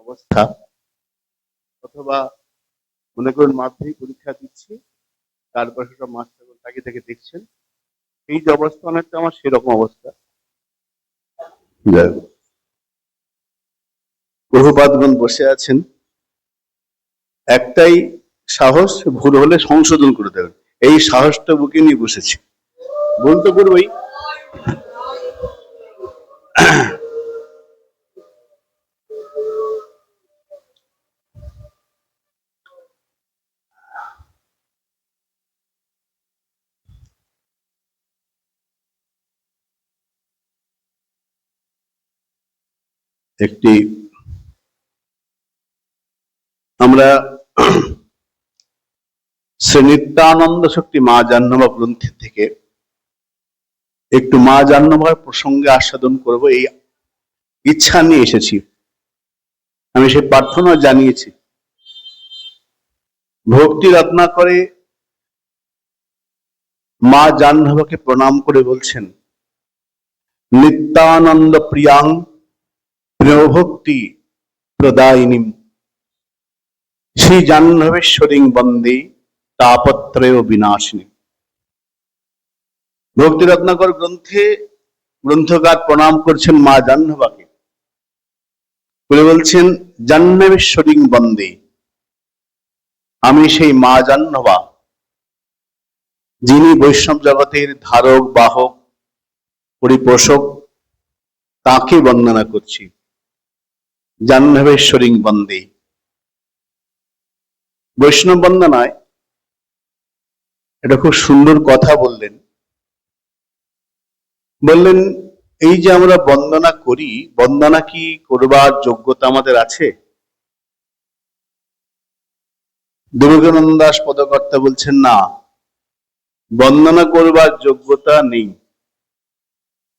অবস্থা, অথবা মনে করুন মাধ্যমিক পরীক্ষা দিচ্ছি, তারপর সব মাস্টার তাকে তাকে দেখছেন, এই যে অবস্থা অনেকটা আমার সেরকম অবস্থা। প্রভুপাদগণ বসে আছেন, একটাই সাহস, ভুল হলে সংশোধন করে দেবেন, এই সাহসটা বুকে নিয়ে বসেছি। ভুল তো করবোই। একটি আমরা শ্রী নিত্যানন্দ শক্তি মা জাহ্নবী গ্রন্থের থেকে একটু মা জাহ্নবীর প্রসঙ্গে আস্বাদন করব, এই ইচ্ছা নিয়ে এসেছি। আমি সেই প্রার্থনা জানিয়েছি। ভক্তি রত্নাকরে মা জাহ্নবীকে প্রণাম করে বলছেন, নিত্যানন্দ প্রিয়াং প্রিয়ভক্তি প্রদায়িনী শ্রী জাহ্নবেশ্বরী বন্দে তাপত্রয় বিনাশিনী। ভক্তি রত্নাকর গ্রন্থে গ্রন্থকার প্রণাম করছেন মা জাহ্নবীকে, বলে বলছেন, জাহ্নবেশ্বরী বন্দে, আমি সেই মা জাহ্নবী যিনি বৈষ্ণব জগতের ধারক বাহক পরিপোষক, তাকে বন্দনা করছি। জাহ্নবেশ্বরী বন্দে। বৈষ্ণব বন্দনায় এটা খুব সুন্দর কথা বললেন। বললেন, এই যে আমরা বন্দনা করি, বন্দনা কি করবার যোগ্যতা আমাদের আছে? দুর্গানন্দ দাস পদকর্তা বলছেন, না, বন্দনা করবার যোগ্যতা নেই।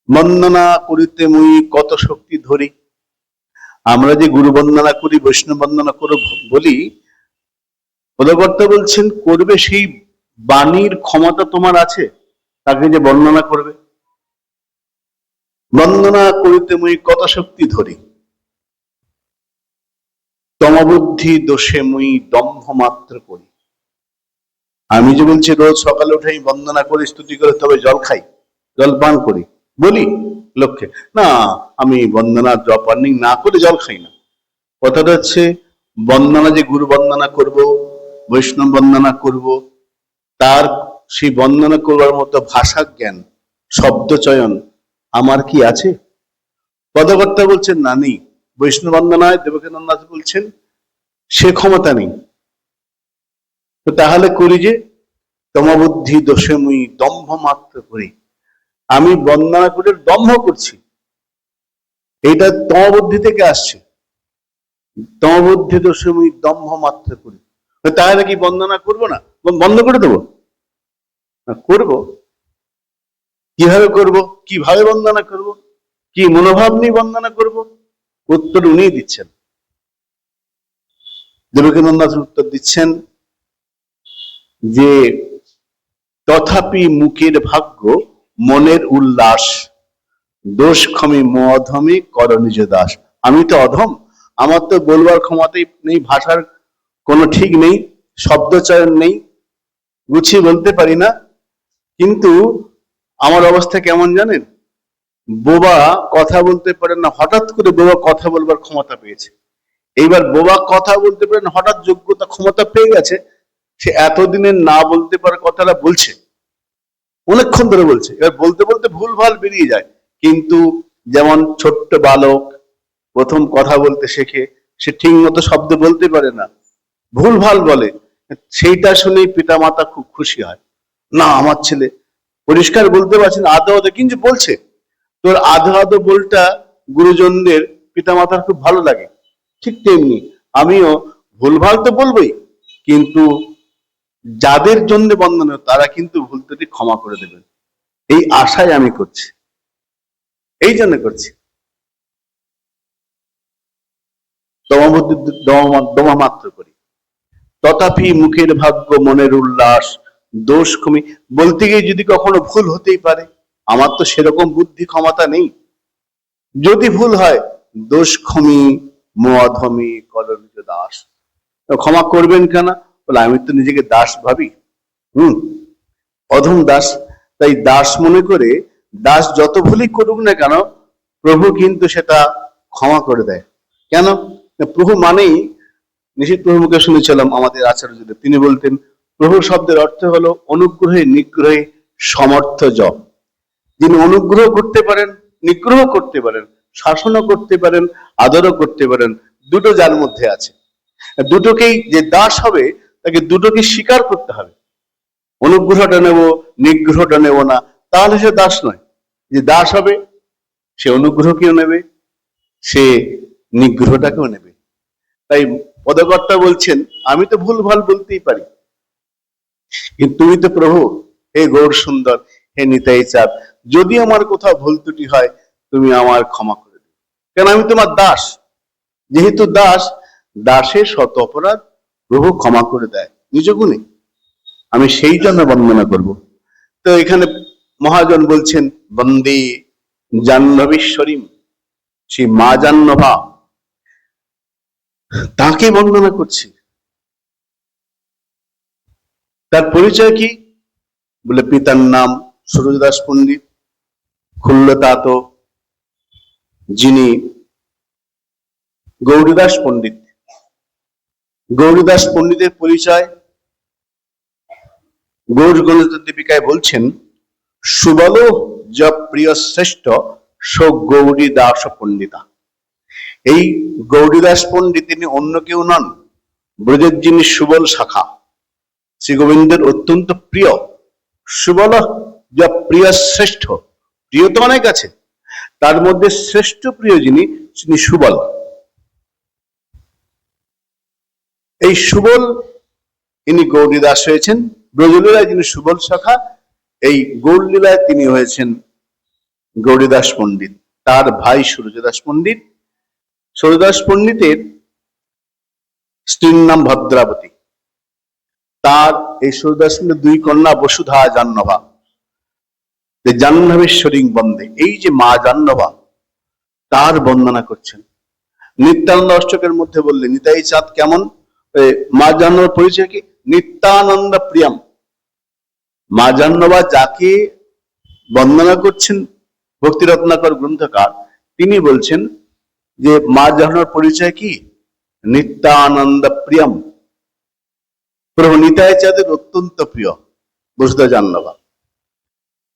বন্দনা করিতে মুই কত শক্তি ধরি। আমরা যে গুরু বন্দনা করি, বৈষ্ণব বন্দনা করে বলি, পদকর্তা বলছেন, করবে সেই বাণীর ক্ষমতা তোমার আছে, তাকে যে বর্ণনা করবে। বন্দনা করিতে মুই কত শক্তি ধরি, তমবুদ্ধি দোষে মুই দম্ভ মাত্র করি। আমি যে বলছি রোজ সকালে উঠে বন্দনা করে স্তুতি করে তবে জল খাই, জল পান করি, বলি লক্ষ্যে, না, আমি বন্দনা জপ পার্নিং না করে জল খাই না। কথাটা হচ্ছে, বন্দনা যে গুরু বন্দনা করব, বৈষ্ণব বন্দনা করব, তার সেই বন্দনা করবার মতো ভাষা জ্ঞান, শব্দ চয়ন আমার কি আছে? পদকর্তা বলছেন, না, নেই। বৈষ্ণব বন্দনায় দেবকীনন্দ বলছেন, সে ক্ষমতা নেই। তো তাহলে করি যে, তমবুদ্ধি দোষে মুই দম্ভ মাত্র করি। আমি বন্দনা করে দম্ভ করছি, এইটা তমবুদ্ধি থেকে আসছে। তমবুদ্ধি দোষে মুই দম্ভ মাত্র করি। তাহলে কি বন্দনা করব না, বন্ধ করে দেবো? করব। কিভাবে করব, কিভাবে বন্দনা করব, কি মনোভাব নিয়ে বন্দনা করব? উত্তর উনি দিচ্ছেন। দেবকীনন্দ উত্তর দিচ্ছেন যে, তথাপি মুখের ভাগ্য মনের উল্লাস, দোষ ক্ষমে মধমে কর নিজ দাস। আমি তো অধম, আমার তো বলবার ক্ষমতাই নেই, ভাষার কোনো ঠিক নেই, শব্দ চয়ন নেই, গুছিয়ে বলতে পারি না। কিন্তু আমার অবস্থা কেমন জানেন? বোবা কথা বলতে পারে না, হঠাৎ করে বোবা কথা বলবার ক্ষমতা পেয়েছে। এইবার বোবা কথা বলতে পারে না, হঠাৎ যোগ্যতা ক্ষমতা পেয়ে গেছে, সে এতদিনের না বলতে পারে কথাটা বলছে, অনেকক্ষণ ধরে বলছে। এবার বলতে বলতে ভুল ভাল বেরিয়ে যায়। কিন্তু যেমন ছোট্ট বালক প্রথম কথা বলতে শেখে, সে ঠিক মতো শব্দ বলতে পারে না, ভুল ভাল বলে, সেইটা শুনেই পিতা মাতা খুব খুশি হয়, না, আমার ছেলে পরিষ্কার বলতে পারছে না, আদো আদো কিন্তু বলছে। তোর আধো আধো বলটা গুরুজনদের পিতা মাতার খুব ভালো লাগে। ঠিক তেমনি আমিও ভুলভাল তো বলবোই, কিন্তু যাদের জন্য বন্দনা তারা কিন্তু ভুল ত্রুটি ক্ষমা করে দেবেন, এই আশায় আমি করছি, এই জন্য করছি। দমা মাত্র করি। তথাপি মুখের ভাগ্য মনের উল্লাস, দোষ ক্ষমি। বলতে গিয়ে যদি কখনো ভুল হতেই পারে, আমার তো সেরকম বুদ্ধি ক্ষমতা নেই। যদি ভুল হয়, দোষ ক্ষমি মোয়াধমি করনিজ দাস। ক্ষমা করবেন কেন? বলে আমি তো নিজেকে দাস ভাবি। অধম দাস। তাই দাস মনে করে দাস যত ভুলই করুক না কেন, প্রভু কিন্তু সেটা ক্ষমা করে দেয়। কেন? প্রভু মানেই, নিশ্চিত প্রভু মুখে শুনেছিলাম আমাদের আচার্যদের, তিনি বলতেন প্রভু শব্দের অর্থ হলো অনুগ্রহে নিগ্রহে সমর্থ জ। যিনি অনুগ্রহ করতে পারেন, নিগ্রহ করতে পারেন, শাসনও করতে পারেন, আদরও করতে পারেন, দুটো যার মধ্যে আছে। দুটোকেই, যে দাস হবে তাকে দুটোকে স্বীকার করতে হবে। অনুগ্রহটা নেব, নিগ্রহটা নেব না, তাহলে সে দাস নয়। যে দাস হবে সে অনুগ্রহকেও নেবে, সে নিগ্রহটাকেও নেবে। তাই পদকর্তা বলছেন আমি তো ভুল ভাল বলতেই পারি, কিন্তু তুমি তো প্রভু, হে গৌর সুন্দর, হে নিতাই চাঁদ, যদি আমার কোথাও ভুল ত্রুটি হয় তুমি আমার ক্ষমা করে দিও, কেন আমি তোমার দাস। যেহেতু দাস, দাসের শত অপরাধ প্রভু ক্ষমা করে দেয় নিজ গুণে, আমি সেই জন্য বন্দনা করব। তো এখানে মহাজন বলছেন বন্দে জাহ্নবীশ্বরীম, সেই মা জাহ্নবা, তাকে বন্দনা করছি। তার পরিচয় কি? বলে পিতার নাম সুরদাস পণ্ডিত, খুল্লতাত, যিনি গৌরীদাস পণ্ডিত। গৌরীদাস পণ্ডিতের পরিচয় গৌর গণিত দীপিকায় বলছেন সুবল য প্রিয় শ্রেষ্ঠ সো গৌরীদাস পণ্ডিতা। এই গৌরীদাস পণ্ডিত তিনি অন্য কেউ নন, ব্রজের যিনি সুবল শাখা, শ্রী গোবিন্দের অত্যন্ত প্রিয়। সুবল যা প্রিয় শ্রেষ্ঠ, প্রিয় তো অনেক আছে, তার মধ্যে শ্রেষ্ঠ প্রিয় যিনি, তিনি সুবল। এই সুবল ইনি গৌরীদাস হয়েছেন, ব্রজলীলায় যিনি সুবল শাখা, এই গৌরলীলায় তিনি হয়েছেন গৌরীদাস পণ্ডিত। তার ভাই সূর্যদাস পণ্ডিত। সূর্যদাস পণ্ডিতের স্ত্রীর নাম ভদ্রাবতী। তার এই সূর্যদাস পণ্ডিত দুই কন্যা বসুধা জাহ্নবা। জাহ্নবীশ্বরী বন্দে, এই যে মা জাহ্নবা তার বন্দনা করছেন। নিত্যানন্দ অষ্টকের মধ্যে বললে নিতাই চাঁদ কেমন, মা জাহ্নবার পরিচয় কি? নিত্যানন্দ প্রিয়ম। মা জাহ্নবা যাকে বন্দনা করছেন ভক্তি রত্নাকর গ্রন্থকার, তিনি বলছেন যে মা জাহ্নবার পরিচয় কি? নিত্যানন্দ প্রিয়ম। প্রভু নিতাই চাঁদের অত্যন্ত প্রিয় বসুধা জাহ্নবা।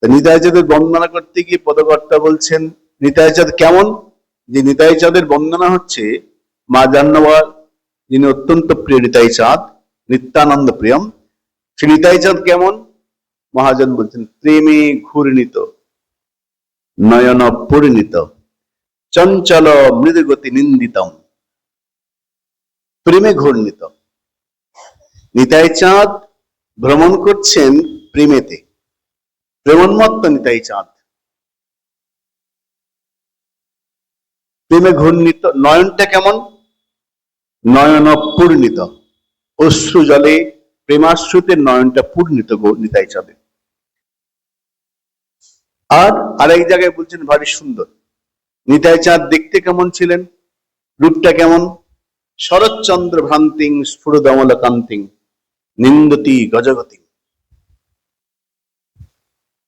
নিতাই চাঁদের বন্দনা করতে গিয়ে পদকর্তা বলছেন নিতাই চাঁদ কেমন, যে নিতাই চাঁদের বন্দনা হচ্ছে মা জাহ্নবার যিনি অত্যন্ত প্রিয় নিতাই চাঁদ, নিত্যানন্দ প্রিয়ম। সে নিতাই চাঁদ কেমন? মহাজন বলছেন প্রেমে ঘূর্ণিত নয়ন পরিণীত চঞ্চল মৃদুগতি নিন্দিতম। প্রেমে ঘূর্ণিত নিতাই চাঁদ ভ্রমণ করছেন প্রেমেতে, প্রেমোন্মত্ত নিতাই চাঁদ। প্রেমে ঘূর্ণিত, নয়নটা কেমন? নয়ন পূর্ণিত, অশ্রু জলে প্রেমাশ্রুতে নয়নটা পূর্ণিত নিতাই চাঁদের। আর আরেক জায়গায় বলছেন ভারী সুন্দর। নিতাই চাঁদ দেখতে কেমন ছিলেন, রূপটা কেমন? শরৎচন্দ্র ভ্রান্তিং স্ফুরদমল কান্তিং নিন্দতি গজগতি।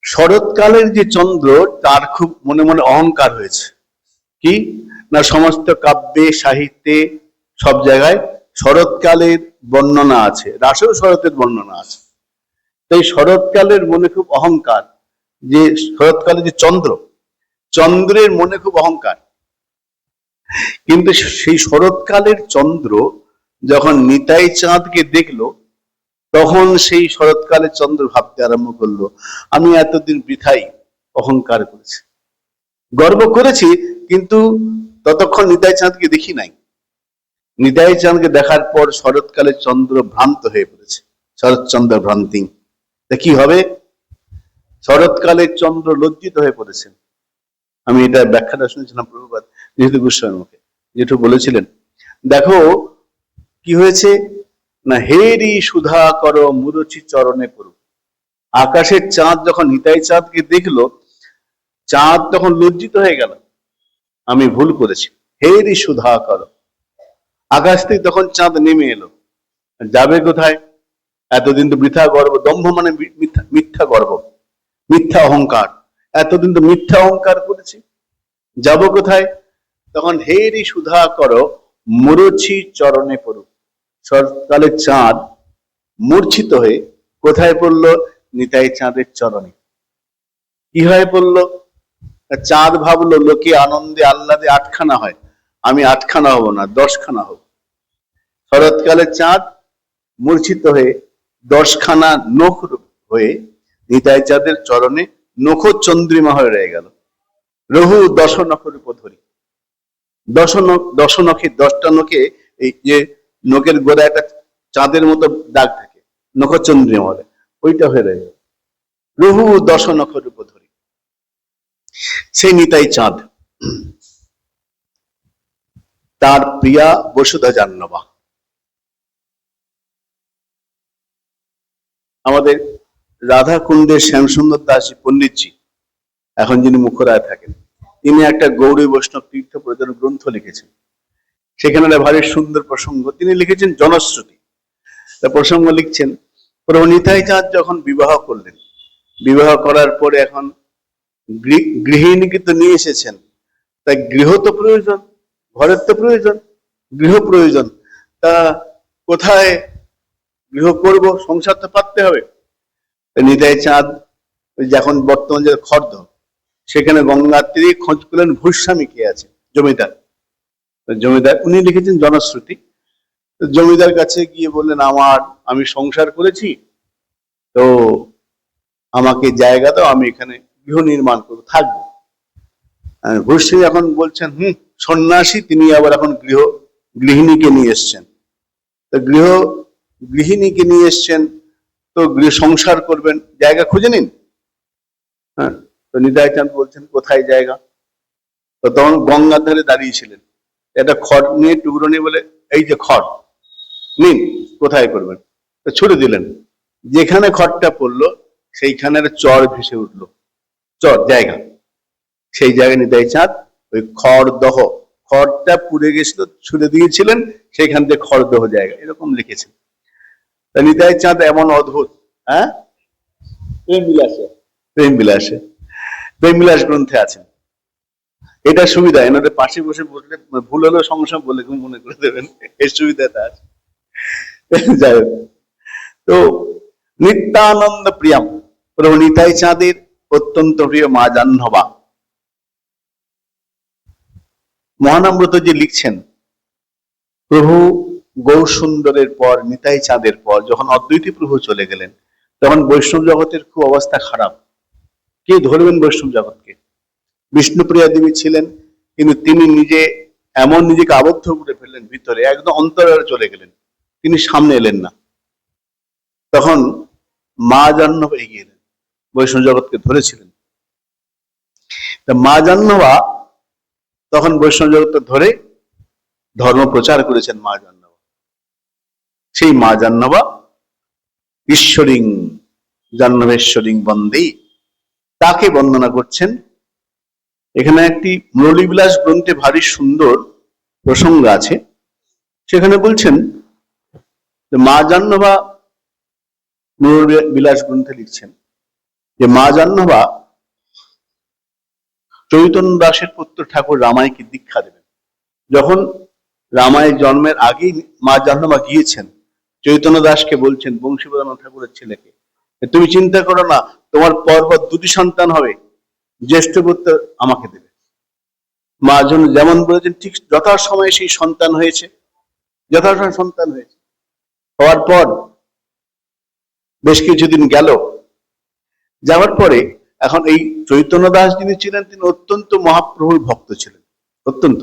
শরৎকালের যে চন্দ্র, তার খুব মনে মনে অহংকার হয়েছে। কি না, সমস্ত কাব্যে সাহিত্যে সব জায়গায় শরৎকালের বর্ণনা আছে, রাসেও শরতের বর্ণনা আছে। তাই শরৎকালের মনে খুব অহংকার, যে শরৎকালে যে চন্দ্র, চন্দ্রের মনে খুব অহংকার। কিন্তু সেই শরৎকালের চন্দ্র যখন নিতাই চাঁদকে দেখলো, তখন সেই শরৎকালের চন্দ্র ভাবতে আরম্ভ করলো আমি এতদিন বৃথাই অহংকার করেছি, গর্ব করেছি, কিন্তু ততক্ষণ নিতাই চাঁদকে দেখি নাই। নিতাই চাঁদকে দেখার পর শরৎকালের চন্দ্র ভ্রান্ত হয়ে পড়েছে, শরৎচন্দ্র ভ্রান্তি। কি হবে? শরৎকালের চন্দ্র লজ্জিত হয়ে পড়েছেন। আমি এটা ব্যাখ্যাটা শুনেছিলাম প্রভুপাদ যেহেতু গোস্বামীর মুখে, যেটু বলেছিলেন দেখো কি হয়েছে না, হেরি সুধা করো মুরুচি চরণে করু। আকাশের চাঁদ যখন নিতাই চাঁদকে দেখলো, চাঁদ তখন লজ্জিত হয়ে গেল, আমি ভুল করেছি। হেরি সুধা করো, আকাশ থেকে তখন চাঁদ নেমে এলো। যাবে কোথায়? এতদিন তো বৃথা গর্ব, দম্ভ মানে মিথ্যা, মিথ্যা গর্ব, মিথ্যা অহংকার, এতদিন তো মিথ্যা অহংকার করেছি, যাব কোথায়? তখন হেরি সুধা করো মুরুছি চরণে পড়ুক। শরৎকালে চাঁদ মূর্ছিত হয়ে কোথায় পড়লো? নিতাই চাঁদের চরণে। কি হয়ে পড়লো? চাঁদ ভাবলো লোকে আনন্দে আহ্লাদে আটখানা হয়, আমি আটখানা হব না, 10খানা হব। শরৎকালে চাঁদ মূর্ছিত হয়ে 10খানা নখ হয়ে নিতাই চাঁদের চরণে নখ চন্দ্রিমা হয়ে রয়ে গেল। রঘু 10 নখ রূপ ধরি। 10 নখে 10টা নখে, এই যে নখের গোড়া একটা চাঁদের মতো দাগ থাকে, নখ চন্দ্রিমা বলে, ওইটা হয়ে রয়ে গেল। রঘু 10 নখ রূপ ধরি, সেই নিতাই চাঁদ। তার প্রিয়া বসুধা জাহ্নবা। আমাদের রাধা কুণ্ডের শ্যামসুন্দর দাস পণ্ডিতজি, এখন যিনি মুখরায় থাকেন, তিনি একটা গৌরী বৈষ্ণব তীর্থ প্রয়োজন গ্রন্থ লিখেছেন। সেখানে একটা ভারী সুন্দর প্রসঙ্গ তিনি লিখেছেন, জনশ্রুতি। তা প্রসঙ্গ লিখছেন, প্রভু নিতাই চাঁদ যখন বিবাহ করলেন, বিবাহ করার পরে এখন গৃহিণীকে তো নিয়ে এসেছেন, তাই গৃহ তো প্রয়োজন, ঘরের তো প্রয়োজন, গৃহ প্রয়োজন। তা কোথায় গৃহ করব? সংসার তো পাততে হবে। নিতাই চাঁদ যখন বর্তমান যে খর্দ, সেখানে গঙ্গার তীরে খোঁজ করলেন ভূস্বামী কে আছে, জমিদার। জমিদার উনি লিখেছেন জনশ্রুতি। জমিদার কাছে গিয়ে বললেন, আমি সংসার করেছি, তো আমাকে জায়গা দাও, আমি এখানে গৃহ নির্মাণ করবো, থাকবো। ভূস্বামী এখন বলছেন, সন্ন্যাসী, তিনি আবার এখন গৃহিণীকে নিয়ে এসছেন। তো গৃহিণীকে নিয়ে এসছেন, তো গৃহ সংসার করবেন, জায়গা খুঁজে নিন। হ্যাঁ, তো নিতাই চাঁদ বলছেন, কোথায় জায়গা? তো তখন গঙ্গার ধারে দাঁড়িয়েছিলেন, একটা খড় নিয়ে, টুকরো নিয়ে বলে, এই যে খড় নিন, কোথায় করবেন? তো ছুড়ে দিলেন। যেখানে খড়টা পড়লো সেইখানে একটা চর ভেসে উঠলো, চর জায়গা। সেই জায়গায় নিতাই চাঁদ ওই খড়টা পুড়ে গেছিল, ছুড়ে দিয়েছিলেন, সেইখান থেকে খড়দহ জায়গা, এরকম লিখেছেন। তা নিতাই চাঁদ এমন অদ্ভুত, হ্যাঁ, প্রেম বিলাস গ্রন্থে আছেন। এটা সুবিধা, এনাদের পাশে বসে বসলে ভুল হলেও সঙ্গে সঙ্গে বলে মনে করে দেবেন, এই সুবিধাটা আছে। যাই হোক, তো নিত্যানন্দ প্রিয়াম, প্রভু নিতাই চাঁদের অত্যন্ত প্রিয় মা জাহ্নবা। মহানামব্রত যে লিখছেন, প্রভু গৌরসুন্দরের পর, নিতাই চাঁদের পর যখন অদ্বৈতী প্রভু চলে গেলেন, তখন বৈষ্ণব জগতের খুব অবস্থা খারাপ। কে ধরবেন বৈষ্ণব জগৎকে? বিষ্ণুপ্রিয়া দেবী ছিলেন, কিন্তু তিনি এমন নিজেকে আবদ্ধ করে ফেললেন ভিতরে, একদম অন্তরালে চলে গেলেন, তিনি সামনে এলেন না। তখন মা জাহ্নবা এগিয়ে এলেন, বৈষ্ণব জগৎকে ধরেছিলেন। মা জাহ্নবা তখন বৈষ্ণব জগৎকে ধরে ধর্ম প্রচার করেছেন। মা জাহ্নবা, সেই মা জাহ্নবা ঈশ্বরিং জাহ্নবেশ্বরিং বন্দে, তাকে বন্দনা করছেন। এখানে একটি মুরলীবিলাস গ্রন্থে ভারী সুন্দর প্রসঙ্গ আছে। সেখানে বলছেন যে মা জাহ্নবা, মুরলীবিলাস গ্রন্থে লিখছেন যে মা জাহ্নবা চৈতন্য দাসের পুত্র ঠাকুর রামাইকে দীক্ষা দেবেন। যখন রামাই জন্মের আগেই মা জাহ্নবা গিয়েছেন, চৈতন্য দাসকে বলছেন, বংশীবদন ঠাকুরের ছেলেকে, তুমি চিন্তা করো না, তোমার পরপর 2টি সন্তান হবে, জ্যেষ্ঠ পুত্র আমাকে দেবে। মা যেমন বলেছেন, ঠিক যথাসময়ে সেই সন্তান হয়েছে, যথাসময়ে সন্তান হয়েছে। হওয়ার পর বেশ কিছুদিন গেল, যাওয়ার পরে এখন এই চৈতন্য দাস যিনি ছিলেন, তিনি অত্যন্ত মহাপ্রভুর ভক্ত ছিলেন, অত্যন্ত।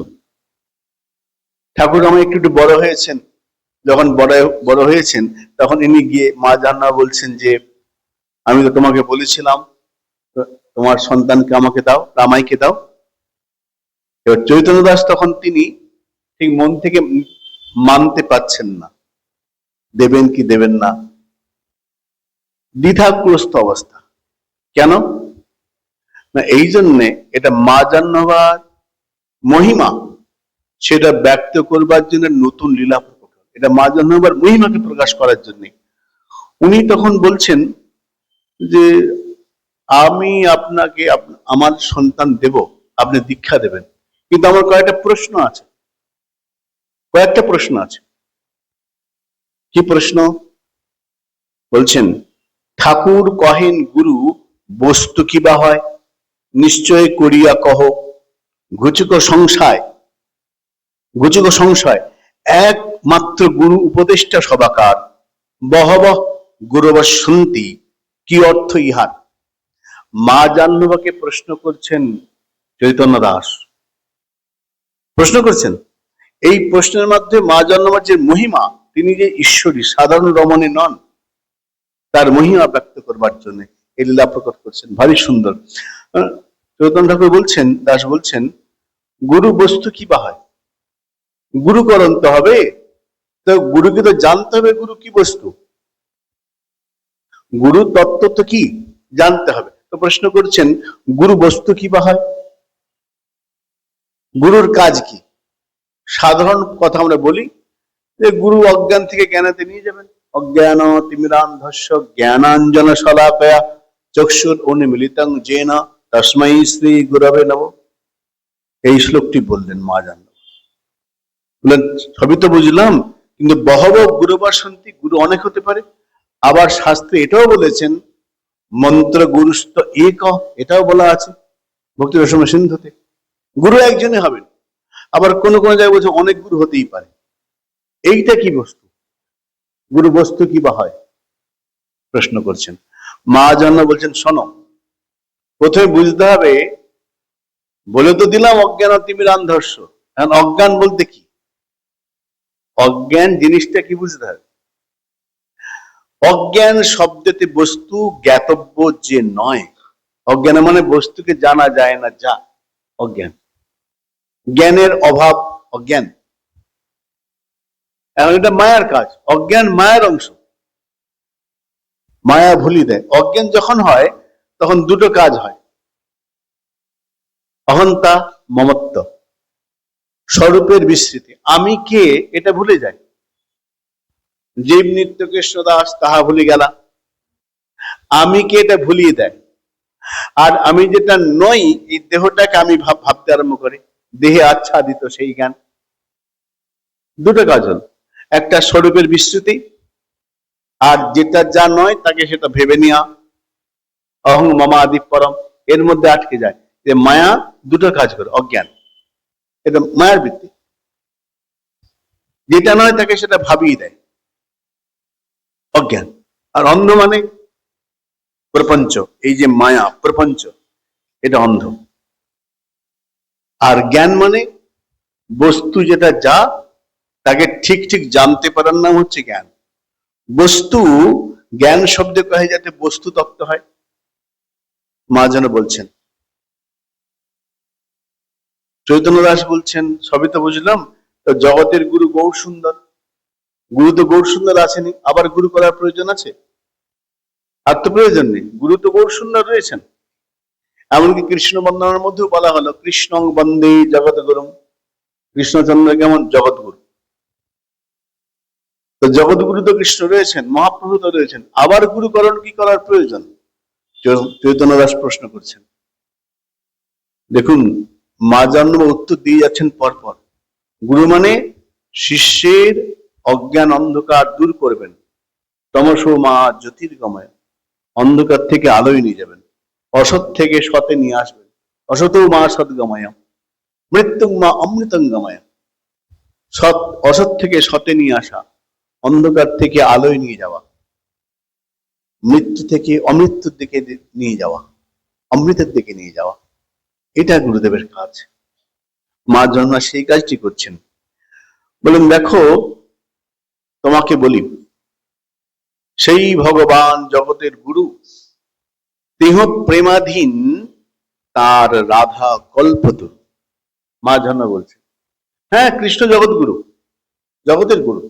ঠাকুর আমার একটু বড় হয়েছেন, যখন বড় হয়েছেন, তখন ইনি গিয়ে মা জাহ্নবা বলছেন যে, আমি তো তোমাকে বলেছিলাম তোমার সন্তানকে আমাকে দাও, রামাইকে দাও। এবার চৈতন্য দাস তখন তিনি ঠিক মন থেকে মানতে পারছেন না, দেবেন কি দেবেন না, দ্বিধাগ্রস্ত অবস্থা। কেন না, এই জন্যে এটা মা জাহ্নবার মহিমা, সেটা ব্যক্ত করবার জন্য নতুন লীলা প্রকট হল। এটা মা জন্মাবার মহিমাকে প্রকাশ করার জন্য উনি তখন বলছেন যে আমি আপনাকে আমার সন্তান দেব, আপনি দীক্ষা দেবেন, কিন্তু আমার কয়েকটা প্রশ্ন আছে। কি প্রশ্ন? বলছেন, ঠাকুর কহেন গুরু বস্তু কি বা হয়, নিশ্চয় করিয়া কহ। ঘুচুক সংশয় একমাত্র গুরু উপদেষ্টা সবাকার, বহবহ গুরবসন্তি, কি অর্থ ইহার? মা জাহ্নবীকে প্রশ্ন করছেন চৈতন্য দাস, প্রশ্ন করছেন। এই প্রশ্নের মাধ্যমে মা জাহ্নবীর যে মহিমা, তিনি যে ঈশ্বরী, সাধারণ রমণী নন, তার মহিমা ব্যক্ত করবার জন্য এই লীলা প্রকট করছেন। ভারী সুন্দর। চৈতন্য ঠাকুর বলছেন, দাস বলছেন, গুরু বস্তু কি বা হয়? গুরুকরণ তো হবে, তো গুরুকে তো জানতে হবে গুরু কি বস্তু, গুরু তত্ত্ব তো কি জানতে হবে। তো প্রশ্ন করছেন, গুরু বস্তু কি বা হয়, গুরুর কাজ কি? সাধারণ কথা আমরা বলি যে গুরু অজ্ঞান থেকে জ্ঞানাতে নিয়ে যাবেন। অজ্ঞান তিমিরান্ধস্য জ্ঞানাঞ্জন শলাকয়া চক্ষুর উন্মীলিতং যেন তস্मै শ্রী গুরবে নমঃ। এই শ্লোকটি বললেন মা জাহ্নবী। বললেন সবই তো বুঝলাম, কিন্তু বহব গুরুবসন্তি, গুরু অনেক হতে পারে। আবার শাস্ত্রে এটাও বলেছেন মন্ত্র গুরুস্ত এক, এটাও বলা আছে ভক্তি রসম সিন্ধুতে, গুরু একজনই হবেন। আবার কোন কোন জায়গায় বলছে অনেক গুরু হতেই পারে। এইটা কি বস্তু, গুরু বস্তু কি বা হয় প্রশ্ন করছেন। মা জাহ্নবী বলছেন, শোনো, প্রথমে বুঝতে হবে, বলে তো দিলাম অজ্ঞান তিমিরান্ধস্য। এখন অজ্ঞান বলতে কি, অজ্ঞান জিনিসটা কি বুঝতে হবে। অজ্ঞান শব্দতে বস্তু জ্ঞাতব্য যে নয়, অজ্ঞান মানে বস্তুকে জানা যায় না, যা অজ্ঞান, জ্ঞানের অভাব অজ্ঞান। এখন এটা মায়ার কাজ, অজ্ঞান মায়ার অংশ, মায়া ভুলি দেয়। অজ্ঞান যখন হয় তখন দুটো কাজ হয়, অহন্তা মমত্ব, স্বরূপের বিস্মৃতি, আমি কে এটা ভুলে যায়। জীব নিত্য কৃষ্ণ দাস তাহা ভুলে গেলা, আমি কে এটা ভুলিয়ে দেয়। আর আমি যেটা নই, এই দেহটাকে আমি ভাবতে আরম্ভ করি, দেহে আচ্ছাদিত সেই জ্ঞান। দুটো কাজ হল, একটা স্বরূপের বিস্মৃতি, আর যেটা যা নয় তাকে সেটা ভেবে নেওয়া, অহং মামা আদি পরম, এর মধ্যে আটকে যায়। যে মায়া দুটো কাজ করে, অজ্ঞান, এটা মায়ার বৃত্তি, যেটা নয় তাকে সেটা ভাবিয়ে দেয়, অজ্ঞান। আর অন্ধ মানে প্রপঞ্চ, এই যে মায়া প্রপঞ্চ, এটা অন্ধ। আর জ্ঞান মানে বস্তু যেটা যা, তাকে ঠিক ঠিক জানতে পারার নাম হচ্ছে জ্ঞান। বস্তু, জ্ঞান শব্দে কহে যাতে বস্তু তত্ত্ব হয়। মা যেন বলছেন, চৈতন্য দাস বলছেন, সবই তো বুঝলাম, তো জগতের গুরু গৌর সুন্দর, গুরু তো গৌর সুন্দর আসেনি, আবার গুরু করার প্রয়োজন আছে? আর তো প্রয়োজন নেই, গুরু তো গৌর সুন্দর রয়েছেন। এমনকি কৃষ্ণ বন্দনার মধ্যেও বলা হলো কৃষ্ণং বন্দে জগৎ গুরু, কৃষ্ণচন্দ্র কেমন জগৎগুরু। তো জগৎগুরু তো কৃষ্ণ রয়েছেন, মহাপ্রভু তো রয়েছেন, আবার গুরুকরণ কি করার প্রয়োজন? চৈতন্য দাস প্রশ্ন করছেন। দেখুন, মা জাহ্নবী উত্তর দিয়ে যাচ্ছেন পরপর। গুরু মানে শিষ্যের অজ্ঞান অন্ধকার দূর করবেন, তমসো মা জ্যোতির্গময়, অন্ধকার থেকে আলোয় নিয়ে যাবেন, অসৎ থেকে সতে নিয়ে আসবেন, অসত মা সদ্গময়, মৃত্যুং মা অমৃতঙ্গময়, সৎ অসৎ থেকে সতে নিয়ে আসা, অন্ধকার থেকে আলোয় নিয়ে যাওয়া, মৃত্যু থেকে অমৃত্যুর দিকে নিয়ে যাওয়া, অমৃতের দিকে নিয়ে যাওয়া, এটা গুরুদেবের কাজ। মা জাহ্নবী সেই কাজটি করছেন। বলেন, দেখো তোমাকে বলি, সেই ভগবান জগতের গুরু, দেহ প্রেমাধীন তার রাধা কল্পতরু। মা জাহ্নবী বলছে, হ্যাঁ কৃষ্ণ জগৎ গুরু, জগতের গুরু,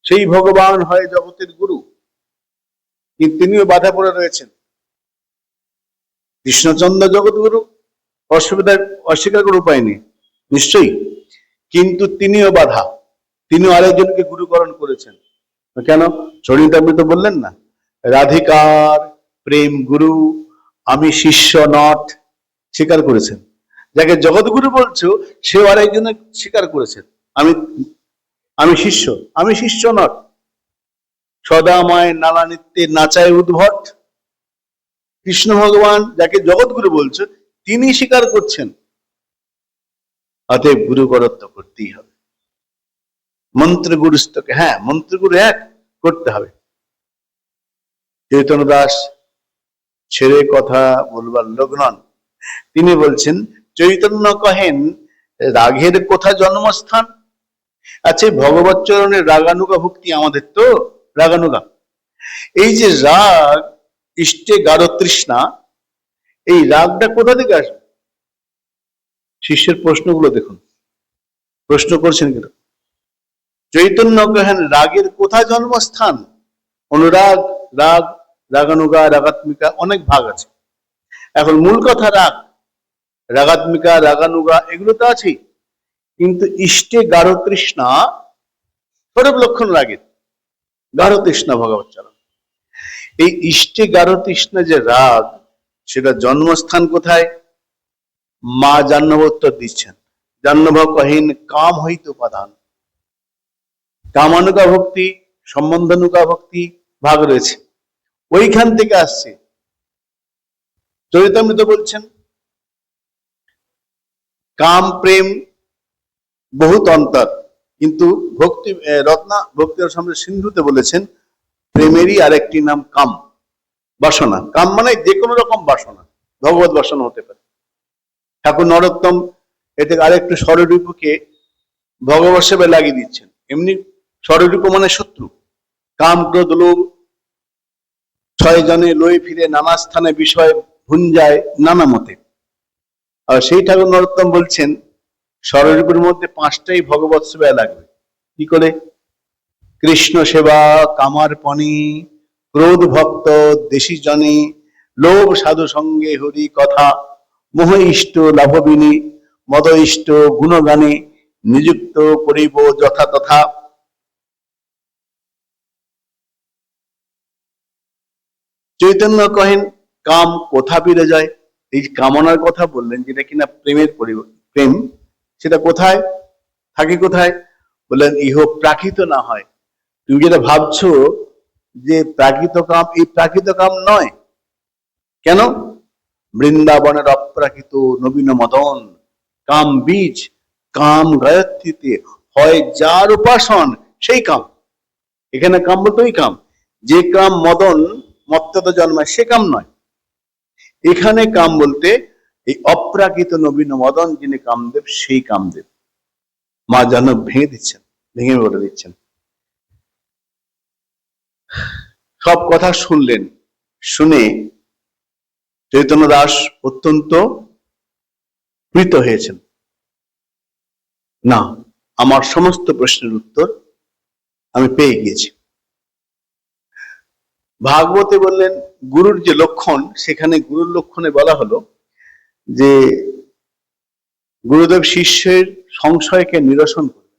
সেই ভগবান হয় জগতের গুরু, কিন্তু তিনিও বাধা পড়ে রয়েছেন। কৃষ্ণচন্দ্র জগৎ গুরু, অসুবিধার অস্বীকার করার উপায় নেই, নিশ্চয়ই, কিন্তু তিনিও বাধা, তিনিও আরেকজনকে গুরুকরণ করেছেন। কেন? চরিতামৃত বললেন না, রাধিকার প্রেম গুরু, আমি শিষ্য নট, স্বীকার করেছেন। যাকে জগৎগুরু বলছো সেও আরেকজনের স্বীকার করেছেন, আমি আমি শিষ্য, আমি শিষ্য নট। সদা মায় নানা নিত্যে নাচায় উদ্ভট। কৃষ্ণ ভগবান যাকে জগৎগুরু বলছো তিনি স্বীকার করছেন, অতএব গুরুকরত্ব করতেই হবে। মন্ত্রগুরুস্তকে, হ্যাঁ মন্ত্রগুরু এক করতে হবে। চৈতন্য দাস ছেড়ে কথা বলবার লোক নন। তিনি বলছেন, চৈতন্য কহেন রাগের কোথা জন্মস্থান। আচ্ছা, ভগবত চরণের রাগানুগা ভক্তি আমাদের তো রাগানুগা, এই যে রাগ ইষ্টে গাঢ় তৃষ্ণা, এই রাগটা কোথা থেকে আসবে? শিষ্যের প্রশ্নগুলো দেখুন, প্রশ্ন করছেন কেন? চৈতন্য কহেন রাগের কোথা জন্মস্থান। অনুরাগ, রাগ, রাগানুগা, রাগাত্মিকা, অনেক ভাগ আছে। এখন মূল কথা রাগ, রাগাত্মিকা, রাগানুগা এগুলো তো আছেই, কিন্তু ইষ্টে গাঢ় তৃষ্ণা স্বরূপ লক্ষণ রাগের, গাঢ় তৃষ্ণা ভগবত চরণ। এই ইষ্টে গাঢ় তৃষ্ণা যে রাগ, সেটা জন্মস্থান কোথায়? মা জাহ্নব উত্তর দিচ্ছেন, জাহ্নব কহিন কাম হইতে উপাদান। কামানুকা ভক্তি, সম্বন্ধানুকা ভক্তি ভাগ রয়েছে, ওইখান থেকে আসছে। চরিতামৃত বলছেন কাম প্রেম বহুত অন্তর, কিন্তু ভক্তি রত্না ভক্তি সম্রাট সিন্ধুতে বলেছেন প্রেমেরই আরেকটি নাম কাম, বাসনা। কাম মানে যে কোনো রকম বাসনা, ভগবত বাসনা হতে পারে। ঠাকুর নরোত্তম এতে আরেকটু স্বরূপকে ভগবত সেবায় লাগিয়ে দিচ্ছেন। এমনি স্বরূপ মানে শত্রু, কাম ক্রোধ লোভ ছয় জনে লয়ে ফিরে নানা স্থানে বিষয় ভুঞ্জায় নানা মতে। আর সেই ঠাকুর নরোত্তম বলছেন স্বরূপের মধ্যে পাঁচটাই ভগবত সেবায় লাগবে। কি করে? কৃষ্ণ সেবা, কামার পণি, ক্রোধ ভক্ত দেশি জনে, লোভ সাধু সঙ্গে হরি কথা, মোহ ইষ্ট লাভবিনী, মদ ইষ্ট গুণগানে, নিযুক্ত করিব যথা তথা। চৈতন্য কহেন কাম কোথা ফিরে যায়। এই কামনার কথা বললেন, যেটা কিনা প্রেমের প্রেম, সেটা কোথায় থাকে? কোথায় বললেন? ইহ প্রাকৃত না হয়। তুমি যেটা ভাবছো যে প্রাকৃত কাম, এই প্রাকৃত কাম নয়। কেন? বৃন্দাবনের অপ্রাকৃত নবীন মদন, কাম বীজ, কাম গায়ত্রীতে হয় যার উপাসন সেই কাম। এখানে কাম বলতে ওই কাম, যে কাম মদন মত্ততা জন্মায় সে কাম নয়। এখানে কাম বলতে এই অপ্রাকৃত নবীন মদন যিনি কামদেব, সেই কামদেব। মা যেন ভেঙে দিচ্ছেন, ভেঙে বলে দিচ্ছেন। সব কথা শুনলেন, শুনে চৈতন্য দাস অত্যন্ত প্রীত হয়েছেন। না, আমার সমস্ত প্রশ্নের উত্তর আমি পেয়ে গিয়েছি। ভাগবতে বললেন গুরুর যে লক্ষণ, সেখানে গুরুর লক্ষণে বলা হলো যে গুরুদেব শিষ্যের সংশয়কে নিরসন করবেন।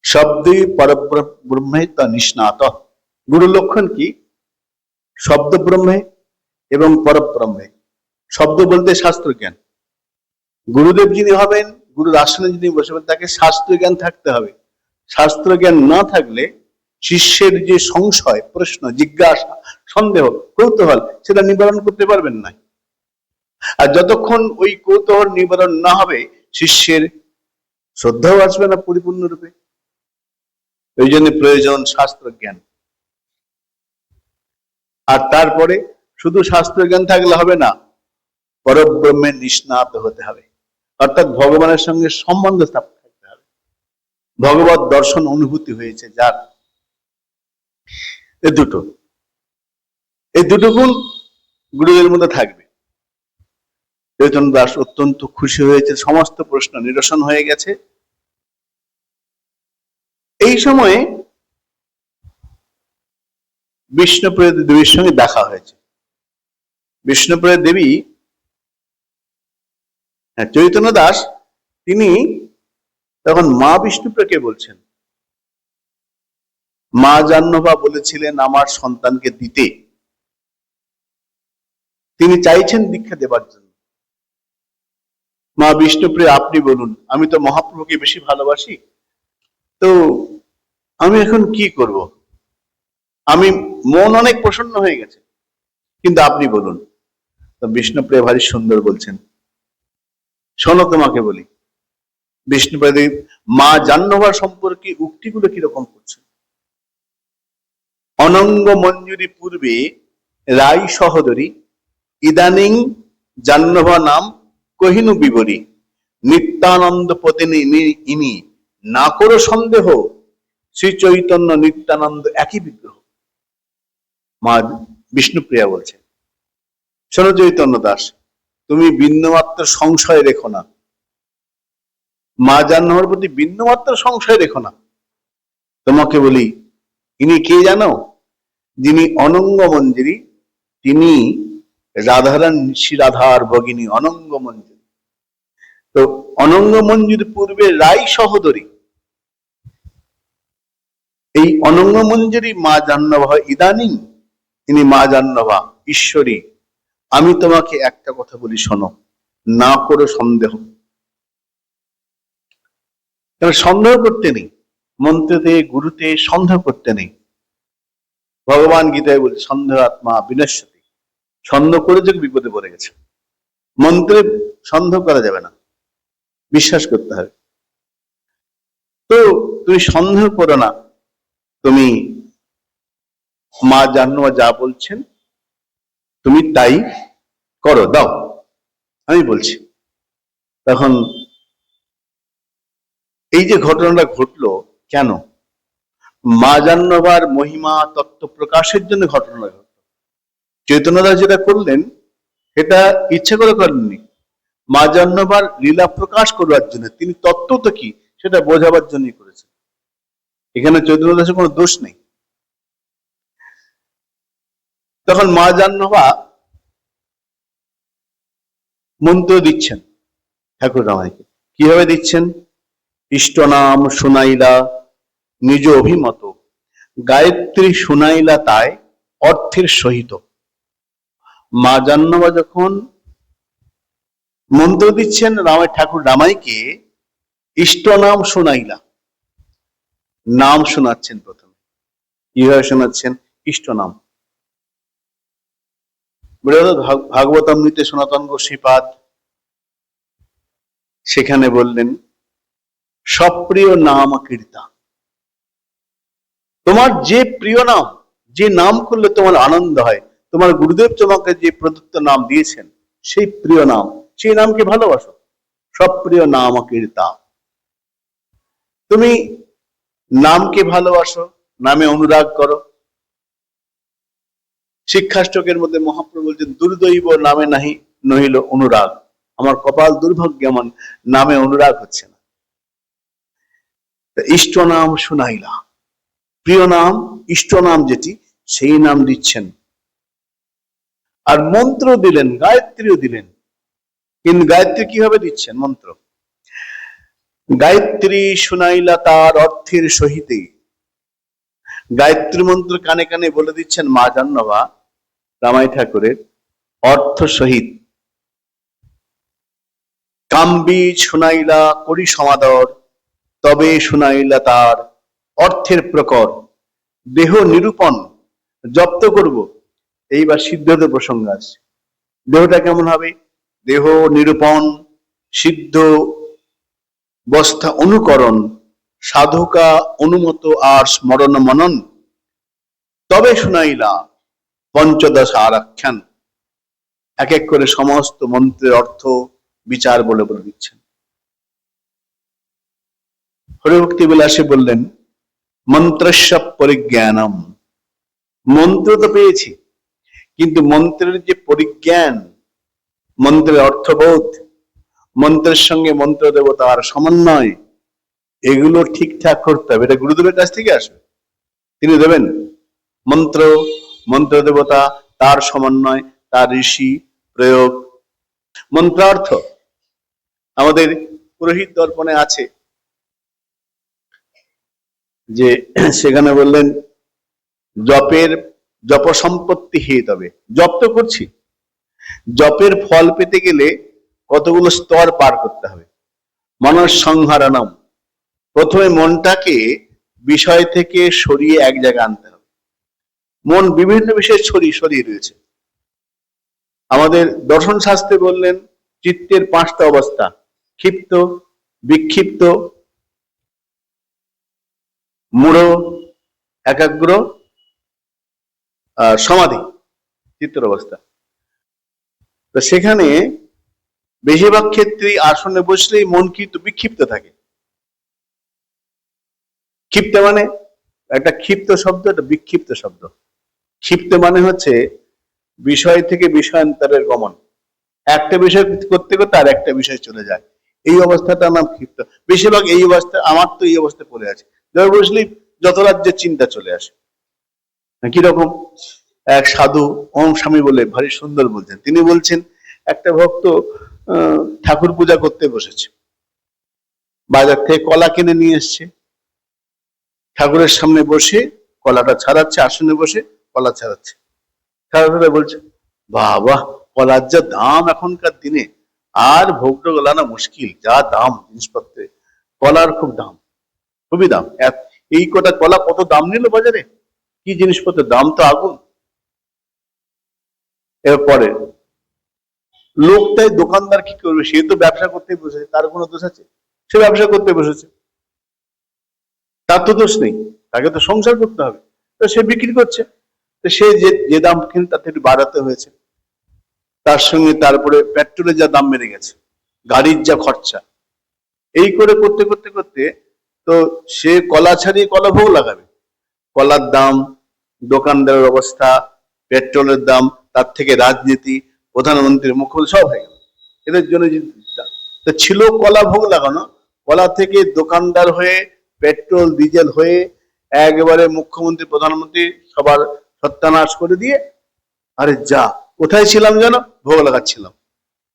শব্দই পরব্রহ্মে তা নিষ্ণাত। গুরুর লক্ষণ কি? শব্দ ব্রহ্মে এবং পরব্রহ্মে। শব্দ বলতে শাস্ত্র জ্ঞান। গুরুদেব যিনি হবেন, গুরুর আসনে যিনি বসবেন, তাকে শাস্ত্র জ্ঞান থাকতে হবে। শাস্ত্র জ্ঞান না থাকলে শিষ্যের যে সংশয়, প্রশ্ন, জিজ্ঞাসা, সন্দেহ, কৌতূহল, সেটা নিবারণ করতে পারবেন না। আর যতক্ষণ ওই কৌতূহল নিবারণ না হবে, শিষ্যের শ্রদ্ধাও আসবে না পরিপূর্ণরূপে। ওই জন্য প্রয়োজন শাস্ত্র জ্ঞান। আর তারপরে শুধু শাস্ত্র জ্ঞান থাকলে হবে না, পরব্রহ্মে নিষ্ণাত হতে হবে, অর্থাৎ ভগবানের সঙ্গে সম্বন্ধ স্থাপন করতে হবে। ভগবত দর্শন অনুভূতি হয়েছে যার, এই দুটো গুণ গুরুদের মধ্যে থাকবে। চৈতন্য দাস অত্যন্ত খুশি হয়েছে, সমস্ত প্রশ্ন নিরসন হয়ে গেছে। এই সময়ে বিষ্ণুপ্রিয়া দেবীর সঙ্গে দেখা হয়েছে। বিষ্ণুপ্রিয়া দেবী চৈতন্য দাস তিনি তখন মা বিষ্ণুপ্রিয়াকে বলছেন, মা জাহ্নবী বলেছিলেন আমার সন্তানকে দিতে, তিনি চাইছেন দীক্ষা দেবার জন্য। মা বিষ্ণুপ্রিয়া আপনি বলুন, আমি তো মহাপ্রভুকে বেশি ভালোবাসি, তো আমি এখন কি করব? আমি মন অনেক প্রসন্ন হয়ে গেছে, কিন্তু আপনি বলুন। তো বিষ্ণুপ্রিয়া ভারী সুন্দর বলছেন, শোনো তোমাকে বলি। বিষ্ণুপ্রিয়া মা জাহ্নবীর সম্পর্কে উক্তিগুলো কিরকম করছেন। অনঙ্গ মঞ্জুরি পূর্বে রাই সহোদরী, ইদানিং জাহ্নবা নাম কহিনু বিবরী, নিত্যানন্দ পতিনী ইনি, না করো সন্দেহ, শ্রী চৈতন্য নিত্যানন্দ একই বিগ্রহ। মা বিষ্ণুপ্রিয়া বলছে, শোনো চৈতন্য দাস, তুমি বিন্দুমাত্র সংশয় রেখো না, মা জাহ্নবীর প্রতি বিন্দুমাত্র সংশয় রেখো না। তোমাকে বলি, ইনি কে জানো? যিনি অনঙ্গ মঞ্জুরি, তিনি রাধারানী শ্রীরাধার ভগিনী অনঙ্গ মঞ্জুরি। তো অনঙ্গ মঞ্জুরি পূর্বে রাই সহোদরী, এই অনঙ্গ মঞ্জুরি মা জাহ্নবী হয় ইদানিং, তিনি মা জাহ্নবী ঈশ্বরী। আমি তোমাকে একটা কথা বলি, শোনো, না করো সন্দেহ। সন্দেহ করতে নেই, মন্ত্রতে গুরুতে সন্দেহ করতে নেই। ভগবান গীতায় বলছে, সন্দেহ আত্মা বিনশ্যতি, সন্দেহ করে যে বিপদে পড়ে গেছে। মন্ত্রে সন্দেহ করা যাবে না, বিশ্বাস করতে হবে। তো তুমি সন্দেহ করো না, তুমি মা জাহ্নবী যা বলছেন তুমি তাই করো, দাও, আমি বলছি। তখন এই যে ঘটনাটা ঘটলো, কেন? মা জাহ্নবীর মহিমা তত্ত্ব প্রকাশের জন্য ঘটনা ঘটলো। চৈতন্যদাস যেটা করলেন সেটা ইচ্ছা করে করেননি, মা জাহ্নবীর লীলা প্রকাশ করবার জন্য, তিনি তত্ত্ব তো কি সেটা বোঝাবার জন্যই করেছেন। এখানে চৈতন্যদাসের কোনো দোষ নেই। তখন মা জাহ্নবী মন্ত্র দিচ্ছেন ঠাকুর রামাইকে। কিভাবে দিচ্ছেন? ইষ্ট নাম শুনাইলা নিজ অভিমত, গায়ত্রী শুনাইলা তাই অর্থের সহিত। মা জাহ্নবী যখন মন্ত্র দিচ্ছেন রামাই ঠাকুর রামাইকে, ইষ্ট নাম শুনাইলা, নাম শোনাচ্ছেন। প্রথমে কিভাবে শোনাচ্ছেন? ইষ্ট নাম। ভাগবতামৃতে সনাতন গোস্বীপাদ সেখানে বললেন, সপ্রিয় নাম কীর্তা, তোমার যে প্রিয় নাম, যে নাম করলে তোমার আনন্দ হয়, তোমার গুরুদেব তোমাকে যে প্রদত্ত নাম দিয়েছেন সেই প্রিয় নাম, সেই নামকে ভালোবাসো। সপ্রিয় নাম কীর্তা, তুমি নামকে ভালোবাসো, নামে অনুরাগ করো। শিক্ষাষ্টকের মধ্যে মহাপ্রভু বলছেন, দুর্দৈব নামে নাহি নহিল অনুরাগ, আমার কপাল দুর্ভাগ্য, এমন নামে অনুরাগ হচ্ছে না। ইষ্ট নাম শুনাইলা, প্রিয় নাম, ইষ্ট নাম যেটি, সেই নাম দিচ্ছেন। আর মন্ত্র দিলেন, গায়ত্রীও দিলেন। কিন্তু গায়ত্রী কিভাবে দিচ্ছেন? মন্ত্র গায়ত্রী শুনাইলা তার অর্থের সহিতে, গায়ত্রী মন্ত্র কানে কানে বলে দিচ্ছেন মা জাহ্নবী রামাই ঠাকুরের অর্থ সহিত। কাম্বীজ শুনাইলা করি সমাদর, তবে শুনাইলা তার অর্থের প্রকর। দেহ নিরূপণ জপ্ত করব। এইবার সিদ্ধদের প্রসঙ্গ আছে। দেহটা কেমন হবে? দেহ নিরূপণ, সিদ্ধ বস্থা অনুকরণ, সাধকা অনুমত আর স্মরণ মনন, তবে শুনাইলা পঞ্চদশ আরাখ্যান। এক এক করে সমস্ত মন্ত্রের অর্থ বিচার বলে বলে দিচ্ছেন। হরিভক্তি বিলাসে বললেন, মন্ত্রস্য পরিজ্ঞানম, মন্ত্র তো পেয়েছি, কিন্তু মন্ত্রের যে পরিজ্ঞান, মন্ত্রের অর্থবোধ, মন্ত্রের সঙ্গে মন্ত্র দেবতার সমন্বয়, এগুলো ঠিকঠাক করতে হবে। এটা গুরুদেবের কাছ থেকে আসবে, তিনি দেবেন। মন্ত্র, মন্ত্র দেবতা, তার সমন্বয়, তার ঋষি প্রয়োগ, মন্ত্রার্থ। আমাদের পুরোহিত দর্পণে আছে যে সেখানে বললেন জপ সম্পত্তি হে, তবে জপ তো করছি, জপের ফল পেতে গেলে কতগুলো স্তর পার করতে হবে। মনস সংহারানম, প্রথমে মনটাকে বিষয় থেকে সরিয়ে এক জায়গায় আনতে হবে। মন বিভিন্ন বিষয়ে সরিয়ে রয়েছে। আমাদের দর্শন শাস্ত্রে বললেন চিত্তের 5টা অবস্থা: ক্ষিপ্ত, বিক্ষিপ্ত, মূঢ়, একাগ্র, সমাধি, চিত্তের অবস্থা। তো সেখানে বেশিরভাগ ক্ষেত্রেই আসনে বসলেই মন কিন্তু বিক্ষিপ্ত থাকে। ক্ষিপ্ত মানে একটা ক্ষিপ্ত শব্দ, একটা বিক্ষিপ্ত শব্দ। ক্ষিপ্ত মানে হচ্ছে বিষয় থেকে বিষয়ান্তরের গমন, একটা বিষয় করতে করতে আর একটা বিষয় চলে যায়, এই অবস্থাটার নাম ক্ষিপ্ত। বেশিরভাগ এই অবস্থা, আমার তো এই অবস্থায় পড়ে আছে, যখন বসলেই যত রাজ্যের চিন্তা চলে আসে। কিরকম? এক সাধু ওম স্বামী বলে ভারী সুন্দর বলছেন, তিনি বলছেন একটা ভক্ত ঠাকুর পূজা করতে বসেছে, বাজার থেকে কলা কিনে নিয়ে এসছে, ঠাকুরের সামনে বসে কলাটা ছাড়াচ্ছে, আসনে বসে কলা ছাড়াচ্ছে, ছাড়াতে বলছে বাবা কলার যা দাম এখনকার দিনে, আর ভোগ গলানো মুশকিল, যা দাম জিনিসপত্রে, কলার খুব দাম, খুবই দাম। এই কটা কলা কত দাম নিল বাজারে, কি জিনিসপত্রের দাম তো আগুন। এরপরে লোকটাই, দোকানদার কি করবে, সে তো ব্যবসা করতে বসেছে, তার কোনো দোষ আছে? সে ব্যবসা করতে বসেছে, তার তো দোষ নেই, তাকে তো সংসার করতে হবে, তো সে বিক্রি করছে, তো সে যে দাম কিনে তাতে একটু বাড়াতে হয়েছে। তার সঙ্গে তারপরে পেট্রোলের যা দাম বেড়ে গেছে, গাড়ির যা খরচা, এই করে করতে করতে করতে তো সে কলা ছাড়িয়ে কলা ভোগ লাগাবে। কলার দাম, দোকানদারের অবস্থা, পেট্রোলের দাম, তার থেকে রাজনীতি, প্রধানমন্ত্রীর মুখল সব হয়ে গেল এদের জন্য। তো ছিল কলা ভোগ লাগানো, কলা থেকে দোকানদার হয়ে, পেট্রোল ডিজেল হয়ে, একেবারে মুখ্যমন্ত্রী প্রধানমন্ত্রী সবার সত্যানাশ করে দিয়ে, আরে যা কোথায় ছিলাম যেন, ভোগ লাগাচ্ছিলাম।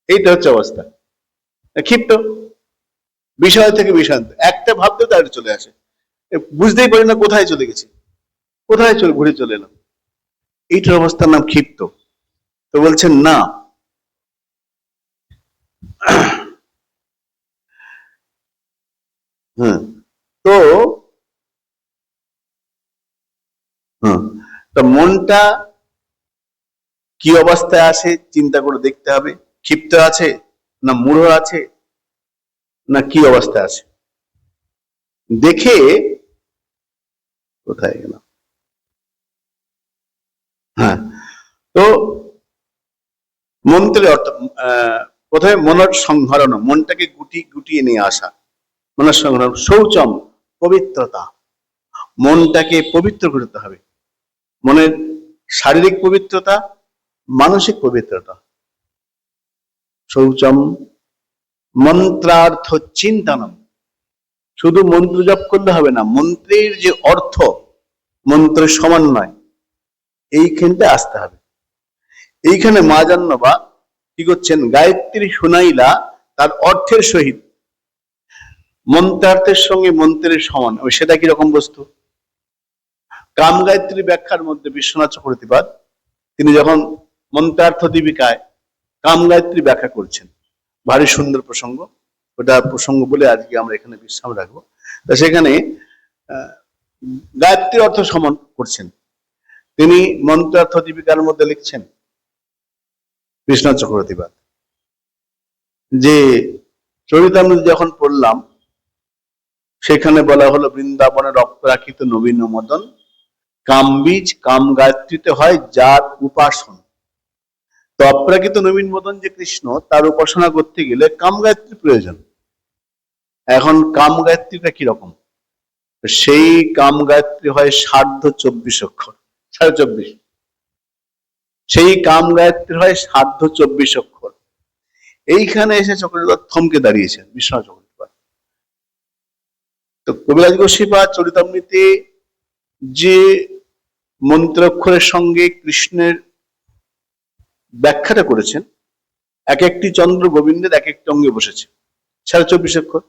এইটা হচ্ছে অবস্থা। ক্ষিপ্ত, বিষয় থেকে বিষয়ান্ত, একটা ভাবতে তার চলে আসে, বুঝতেই পারি না কোথায় চলে গেছি, কোথায় ঘুরে চলে এলাম। এইটার অবস্থার নাম ক্ষিপ্ত। তো বলছেন না, হ্যাঁ, তো তো মনটা কি অবস্থায় আছে চিন্তা করে দেখতে হবে, ক্ষিপ্ত আছে না মূঢ় আছে না কি অবস্থায় আছে, দেখে কোথায় গেল। হ্যাঁ, তো মন্ত্রের অর্থ, প্রথমে মনের সংহরণ, মনটাকে গুটিয়ে নিয়ে আসা, মনের সংহরণ। শৌচম, পবিত্রতা, মনটাকে পবিত্র করতে হবে। মনের শারীরিক পবিত্রতা, মানসিক পবিত্রতা। শৌচম মন্ত্রার্থ চিন্তনম, শুধু মন্ত্র জপ করলে হবে না, মন্ত্রের যে অর্থ, মন্ত্রের সমন্বয়, এইখানটা আসতে হবে। এইখানে মা জান্নবা কি করছেন, গায়ত্রী শুনাইলা তার অর্থের সহিত মন্ত্রার্থের সঙ্গে মন্ত্রের সমান, সেটা কিরকম বস্তু। কাম গায়ত্রী ব্যাখ্যার মধ্যে বিশ্বনাথ চক্রবর্তীপাদ তিনি যখন মন্ত্রার্থ দীপিকায় কাম গায়ত্রী ব্যাখ্যা করছেন, ভারী সুন্দর প্রসঙ্গ, ওটা প্রসঙ্গ বলে আজকে আমরা এখানে বিশ্রাম রাখবো। তা সেখানে গায়ত্রী অর্থ সমান করছেন, তিনি মন্ত্রার্থ দীপিকার মধ্যে লিখছেন বিশ্বনাথ চক্রবর্তীপাদ যে চরিতামৃত যখন পড়লাম সেখানে বলা হলো বৃন্দাবনের অপ্রাকৃত নবীন মদন, কামবীজ কাম গায়ত্রীতে হয় যার উপাসন। তো অপ্রাকৃত নবীন মদন যে কৃষ্ণ, তার উপাসনা করতে গেলে কাম গায়ত্রী প্রয়োজন। এখন কাম গায়ত্রীটা কিরকম, সেই কাম গায়ত্রী হয় সার্ধ 24 অক্ষর, 24.5। সেই কাম গায়ত্রী হয় সার্ধ 24 অক্ষর। এইখানে এসে চক্রবর্তী থমকে দাঁড়িয়েছেন বিশ্বনাথ চক্রবর্তীপাদ। তো কবিরাজ গোস্বীপাদ চরিতামৃতে যে মন্ত্রাক্ষরের সঙ্গে কৃষ্ণের ব্যাখ্যাটা করেছেন, এক একটি চন্দ্র গোবিন্দের এক একটি অঙ্গে বসেছে। 24.5 অক্ষর,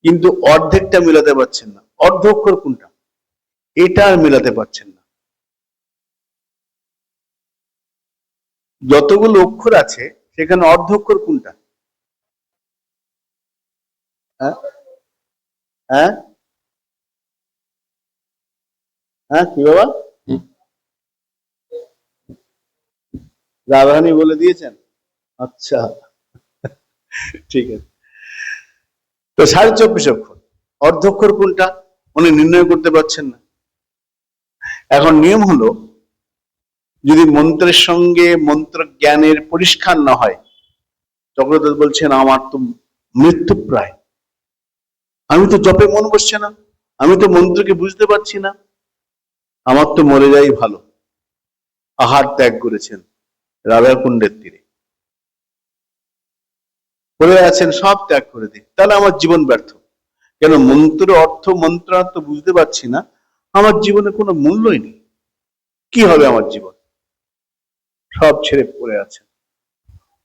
কিন্তু অর্ধেকটা মিলাতে পারছেন না। অর্ধ অক্ষর কোনটা, এটা আর মিলাতে পারছেন না। যতগুলো অক্ষর আছে সেখানে অর্ধ অক্ষর কোনটা? হ্যাঁ হ্যাঁ হ্যাঁ, কি বাবা? রাধারানী বলে দিয়েছেন? আচ্ছা, ঠিক আছে। তো 24.5 অক্ষর, অর্ধ অক্ষর কোনটা উনি নির্ণয় করতে পারছেন না। এখন নিয়ম হলো, যদি মন্ত্রের সঙ্গে মন্ত্র জ্ঞানের পরিষ্কার না হয়, চক্রধর বলছেন আমার তো মৃত্যু প্রায়, আমি তো জপে মন বসছে না, আমি তো মন্ত্রকে বুঝতে পারছি না, আমার তো মরে যাই ভালো। আহার ত্যাগ করেছেন রাধার কুণ্ডের তীরে, পড়ে আছেন, সব ত্যাগ করে দিই, তাহলে আমার জীবন ব্যর্থ। কেন? মন্ত্র অর্থ মন্ত্রার্থ বুঝতে পারছি না, আমার জীবনে কোনো মূল্যই নেই, কি হবে আমার জীবন? সব ছেড়ে পড়ে আছে।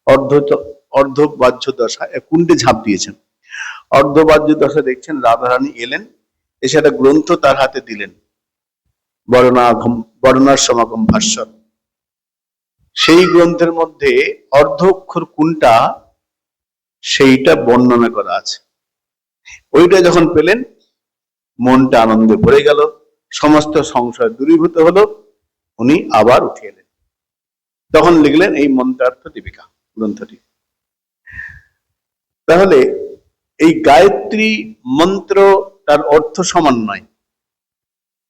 অর্ধ অর্ধ বাহ্য দশা কুণ্ডে ঝাঁপ দিয়েছেন। অর্ধ বাহ্য দশা দেখছেন রাধারানী এলেন, এসে একটা গ্রন্থ তার হাতে দিলেন, বর্ণার সমাগম ভাষ্য। সেই গ্রন্থের মধ্যে অর্ধ অক্ষর কোনটা সেইটা বর্ণনা করা আছে। ওইটা যখন পেলেন, মনটা আনন্দে ভরে গেল, সমস্ত সংশয় দূরীভূত হলো, উনি আবার উঠে এলেন। তখন লিখলেন এই মন্ত্রার্থ দীপিকা গ্রন্থটি। তাহলে এই গায়ত্রী মন্ত্র তার অর্থ সমান নয়।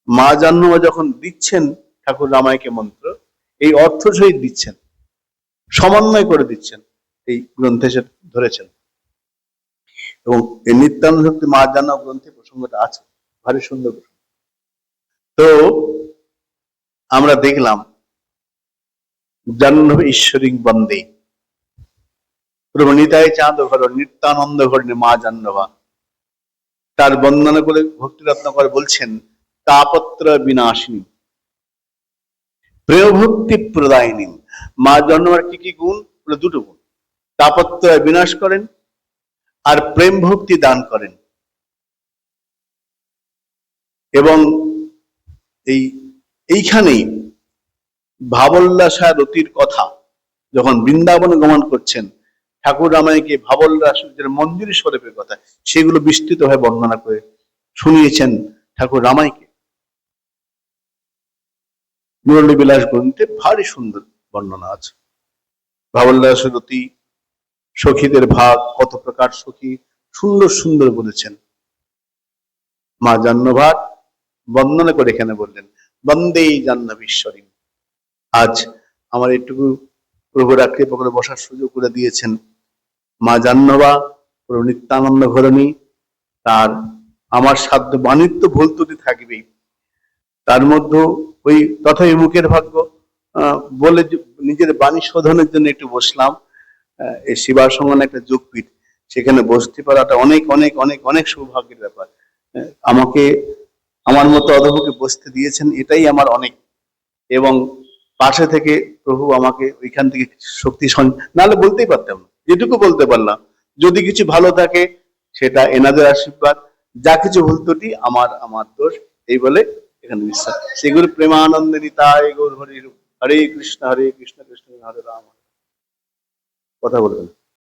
মা জাহ্নবী যখন দিচ্ছেন ঠাকুর রামায়কে মন্ত্র, এই অর্থ সহিত দিচ্ছেন, সমন্বয় করে দিচ্ছেন, এই গ্রন্থে সে ধরেছেন। এবং এই নিত্যানন্দ ভক্তি মা জাহ্নবী গ্রন্থে প্রসঙ্গটা আছে, ভারী সুন্দর। তো আমরা দেখলাম জাহ্নবী ঈশ্বরী বন্দে, প্রভু নিতাই চাঁদ ঘর নিত্যানন্দ ঘর মা জাহ্নবা, তার বন্দনা করে ভক্তি রত্নাকর বলছেন তাপত্র বিনাশিনী প্রেয় ভক্তি প্রদায়িনী। মা জাহ্নবার কি কি গুণ? দুটো গুণ, তাপত্র বিনাশ করেন আর প্রেম ভক্তি দান করেন। এবং এইখানেই ভাবোল্লাসা রতির কথা যখন বৃন্দাবনে গমন করছেন, ঠাকুর রামায়কে ভাবোল্লাসের মন্দির স্বরূপের কথা সেগুলো বিস্তৃত হয়ে বর্ণনা করে শুনিয়েছেন ঠাকুর রামায়কে। মুরলী বিলাস গ্রন্থে ভারী সুন্দর বর্ণনা আছে। ভাবোল্লাস রতি, সখীদের ভাগ, কত প্রকার সখী, সুন্দর সুন্দর বলেছেন। মা জাহ্নবার বন্দনা করে এখানে বললেন বন্দে জাহ্নবীশ্বরী। আজ আমার একটুকু প্রভুর কৃপা করে বসার সুযোগ করে দিয়েছেন। মা জাহ্নবা প্রভু নিত্যানন্দ ঘরণী, তার আমার সাধ্য বাণীর তো ভুল ত্রুটি থাকবেই, তার মধ্যে ওই তথাই মুখের ভাগ্য বলে নিজের বাণী শোধনের জন্য একটু বসলাম। এই শিবার সঙ্গনে একটা যোগপীঠ, সেখানে বসতে পারাটা অনেক অনেক অনেক অনেক সৌভাগ্যের ব্যাপার। আমাকে আমার মতো অধমকে বসতে দিয়েছেন, এটাই আমার অনেক। এবং পাশে থেকে প্রভু আমাকে ওইখান থেকে শক্তি নাহলে বলতেই পারতাম না, যেটুকু বলতে পারলাম। যদি কিছু ভালো থাকে সেটা এনাদের আশীর্বাদ, যা কিছু ভুল ত্রুটি আমার আমার দোষ, এই বলে এখানে বিশ্বাস। সেগুলো প্রেমানন্দে নিতাই গৌর হরি, হরে কৃষ্ণ কৃষ্ণ কৃষ্ণ হরে রাম। কথা বলবেন।